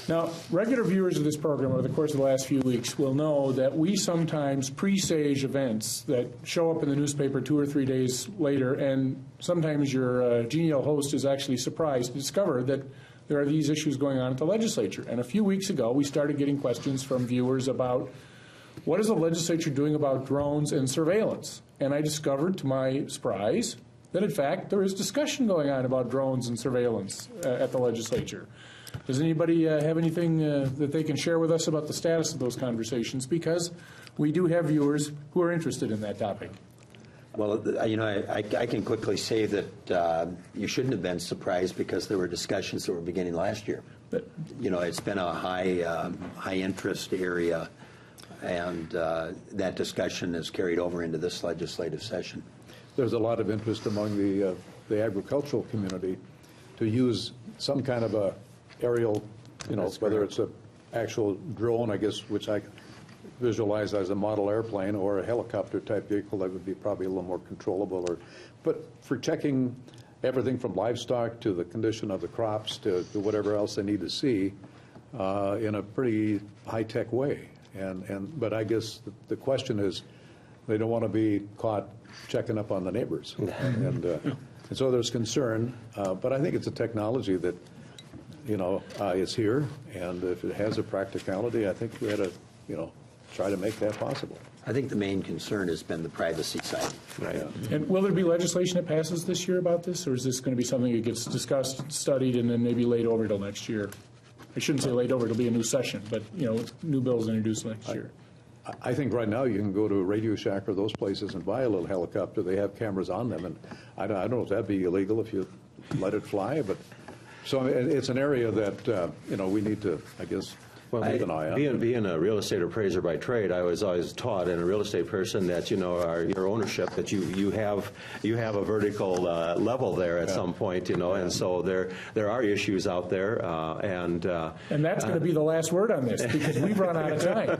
Now, regular viewers of this program over the course of the last few weeks will know that we sometimes presage events that show up in the newspaper 2 or 3 days later, and sometimes your genial host is actually surprised to discover that there are these issues going on at the legislature. And a few weeks ago, we started getting questions from viewers about what is the legislature doing about drones and surveillance? And I discovered, to my surprise, that in fact there is discussion going on about drones and surveillance at the legislature. Does anybody have anything that they can share with us about the status of those conversations? Because we do have viewers who are interested in that topic. Well, you know, I can quickly say that you shouldn't have been surprised because there were discussions that were beginning last year. But, you know, it's been a high interest area, and that discussion has carried over into this legislative session. There's a lot of interest among the agricultural community to use some kind of a aerial, you know, whether it's an actual drone, I guess, which I visualize as a model airplane, or a helicopter type vehicle that would be probably a little more controllable. But for checking everything from livestock to the condition of the crops to whatever else they need to see in a pretty high-tech way. But I guess the question is, they don't want to be caught checking up on the neighbors. and so there's concern, but I think it's a technology that, you know, is here, and if it has a practicality, I think we had to, you know, try to make that possible. I think the main concern has been the privacy side. Right. Yeah. And will there be legislation that passes this year about this, or is this going to be something that gets discussed, studied, and then maybe laid over till next year? I shouldn't say laid over, it'll be a new session, but, you know, new bills introduced next year. I think right now you can go to a Radio Shack or those places and buy a little helicopter. They have cameras on them, and I don't know if that'd be illegal if you let it fly, but so it's an area that, you know, we need to, I guess, keep an eye on. Being a real estate appraiser by trade, I was always taught, and a real estate person, that, you know, your ownership, that you have a vertical level there at some point, you know, and so there are issues out there, and that's going to be the last word on this, because we've run out of time.